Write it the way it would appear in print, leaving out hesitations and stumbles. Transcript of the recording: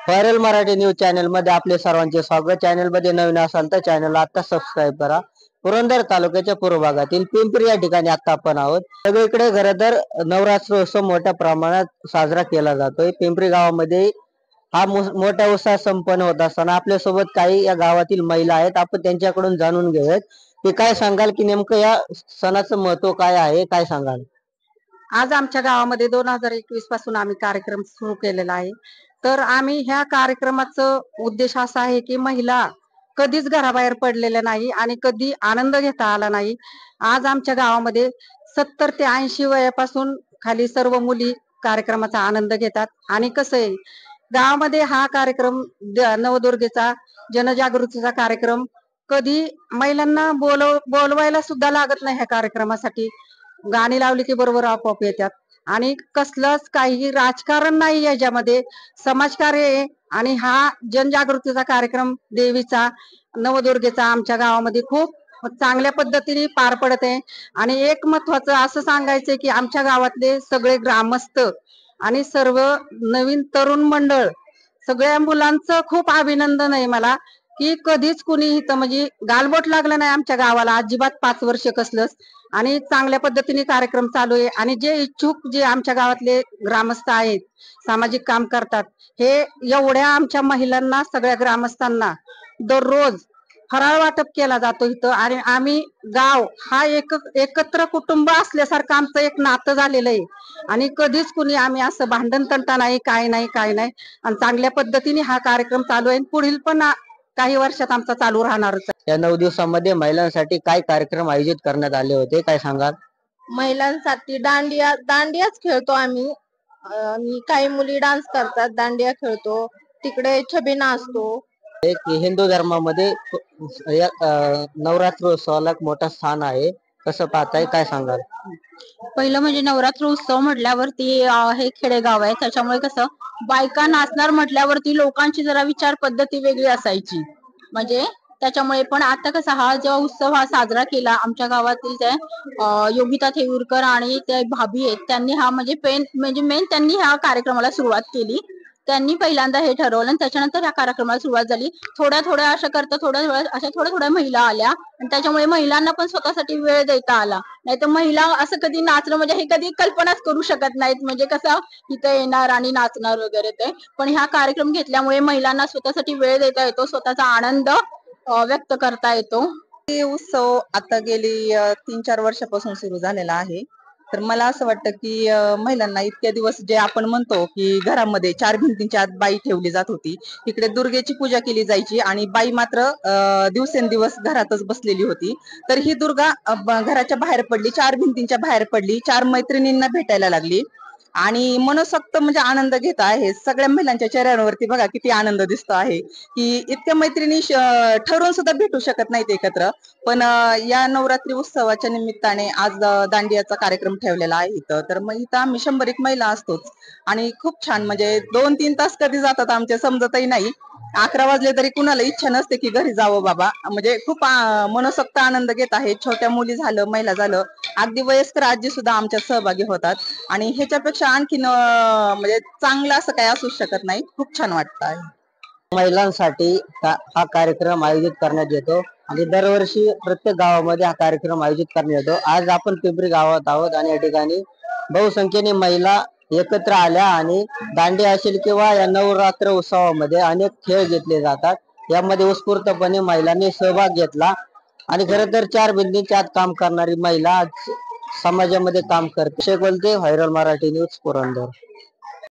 Viral Marathi news channel मध्ये आपले सर्वांचे स्वागत। चॅनल मध्ये नवीन असाल तर चॅनलला आता सबस्क्राईब करा। पुरंदर तालुक्याच्या पूर्व भागातील पिंपरी या ठिकाणी आता आपण आहोत। सगळीकडे खरंतर नवरात्रोत्सव मोठ्या प्रमाणात साजरा केला जातोय। पिंपरी गावामध्ये हा मोठ्या उत्साहात संपन्न होत असताना आपल्या सोबत काही या गावातील महिला आहेत। आपण त्यांच्याकडून जाणून घेऊयात ते काय सांगाल की नेमकं या सणाचं महत्व काय आहे, काय सांगाल? आज आमच्या गावामध्ये 2021 पासून आम्ही कार्यक्रम सुरू केलेला आहे। तर आम्ही ह्या कार्यक्रमाचं उद्देश असा आहे की महिला कधीच घराबाहेर पडलेल्या नाही आणि कधी आनंद घेता आला नाही। आज आमच्या गावामध्ये 70 ते 80 वयापासून खाली सर्व मुली कार्यक्रमाचा आनंद घेतात। आणि कसं आहे, गावामध्ये हा कार्यक्रम नवदुर्गेचा जनजागृतीचा कार्यक्रम कधी महिलांना बोलवायला सुद्धा लागत नाही। ह्या कार्यक्रमासाठी गाणी लावली की बरोबर आपोआप येतात आणि कसलंच काही राजकारण नाही याच्यामध्ये, समाजकार्य आहे। आणि हा जनजागृतीचा कार्यक्रम देवीचा नवदुर्गेचा आमच्या गावामध्ये खूप चांगल्या पद्धतीने पार पडत आहे। आणि एक महत्वाचं असं सांगायचंय की आमच्या गावातले सगळे ग्रामस्थ आणि सर्व नवीन तरुण मंडळ सगळ्या मुलांचं खूप अभिनंदन आहे मला की कधीच कुणी इथं म्हणजे गालबोट लागलं नाही आमच्या गावाला अजिबात 5 वर्ष कसलंच। आणि चांगल्या पद्धतीने कार्यक्रम चालू आहे। आणि जे इच्छुक जे आमच्या गावातले ग्रामस्थ आहेत, सामाजिक काम करतात, हे एवढ्या आमच्या महिलांना सगळ्या ग्रामस्थांना दररोज फराळ वाटप केला जातो इथं। आणि आम्ही गाव हा एकत्र कुटुंब असल्यासारखं आमचं एक नातं झालेलं आहे। आणि कधीच कुणी आम्ही असं भांडण तंटा नाही, काय नाही काय नाही। आणि चांगल्या पद्धतीने हा कार्यक्रम चालू आहे। पुढील पण काही वर्षात आमचा चालू राहणारच आहे। या 9 दिवसांमध्ये महिलांसाठी काय कार्यक्रम आयोजित करण्यात आले होते, काय सांगाल? महिलांसाठी दांडियाच खेळतो आम्ही। आणि काही मुली डान्स करतात, दांडिया खेळतो, तिकडे छबिना असतो। हिंदू धर्मामध्ये या नवरात्रोत्सवाला एक मोठा स्थान आहे, कसं पाहताय, काय सांगाल? पहिलं म्हणजे नवरात्र उत्सव म्हटल्यावरती हे खेडेगाव आहे, त्याच्यामुळे कसं बायका नाचणार म्हटल्यावरती लोकांची जरा विचार पद्धती वेगळी असायची। म्हणजे त्याच्यामुळे पण आता कसा हा जेव्हा उत्सव हा साजरा केला आमच्या गावातील ते योगिता थेऊरकर आणि ते भाभी आहेत, त्यांनी हा म्हणजे मेन त्यांनी ह्या कार्यक्रमाला सुरुवात केली। त्यांनी पहिल्यांदा हे ठरवलं आणि त्याच्यानंतर या कार्यक्रमाला सुरुवात झाली। थोड्या थोड्या अशा करता थोड्या महिला आल्या आणि त्याच्यामुळे महिलांना पण स्वतःसाठी वेळ देता आला। नाही तर महिला असं कधी नाचणं म्हणजे हे कधी कल्पनाच करू शकत नाहीत, म्हणजे कसं इथं येणार आणि नाचणार वगैरे ते। पण ह्या कार्यक्रम घेतल्यामुळे महिलांना स्वतःसाठी वेळ देता येतो, स्वतःचा आनंद व्यक्त करता येतो। उत्सव आता गेली 3-4 वर्षापासून सुरू झालेला आहे। तर मला असं वाटतं की महिलांना इतक्या दिवस जे आपण म्हणतो की घरामध्ये 4 भिंतींच्या आत बाई ठेवली जात होती, इकडे दुर्गेची पूजा केली जायची आणि बाई मात्र दिवसेंदिवस घरातच बसलेली होती। तर ही दुर्गा घराच्या बाहेर पडली, 4 भिंतींच्या बाहेर पडली, 4 मैत्रिणींना भेटायला लागली आणि मनसोक्त म्हणजे आनंद घेत आहे। सगळ्या महिलांच्या चेहऱ्यावरती बघा किती आनंद दिसतो आहे की इतक्या मैत्रिणी ठरवून सुद्धा भेटू शकत नाहीत एकत्र। पण या नवरात्री उत्सवाच्या निमित्ताने आज दांडियाचा कार्यक्रम ठेवलेला आहे इथं। तर मग इथं आम्ही 100 महिला असतोच आणि खूप छान म्हणजे 2-3 तास कधी जातात आमचे समजतही नाही। 11 वाजले तरी कुणाला इच्छा नसते की घरी जावं बाबा, म्हणजे खूप मनसोक्त आनंद घेत आहेत। छोट्या मुली झालं, महिला झालं, अगदी वयस्कर आजी सुद्धा आमच्यात सहभागी होतात आणि ह्याच्यापेक्षा आणखीन म्हणजे चांगलं असं काही असू शकत नाही। खूप छान वाटतं आहे। महिलांसाठी हा कार्यक्रम आयोजित करण्यात येतो आणि दरवर्षी प्रत्येक गावामध्ये हा कार्यक्रम आयोजित करण्यात येतो। आज आपण पिंपरी गावात आहोत आणि या ठिकाणी बहुसंख्येने महिला एकत्र आल्या आणि दांडिया असेल किंवा या नवरात्र उत्सवामध्ये अनेक खेळ घेतले जातात, यामध्ये उत्स्फूर्तपणे महिलांनी सहभाग घेतला। आणि खरं तर 4 भिंतींच्या आत काम करणारी महिला समाजामध्ये काम करते। बोलते व्हायरल मराठी न्यूज पुरंदर।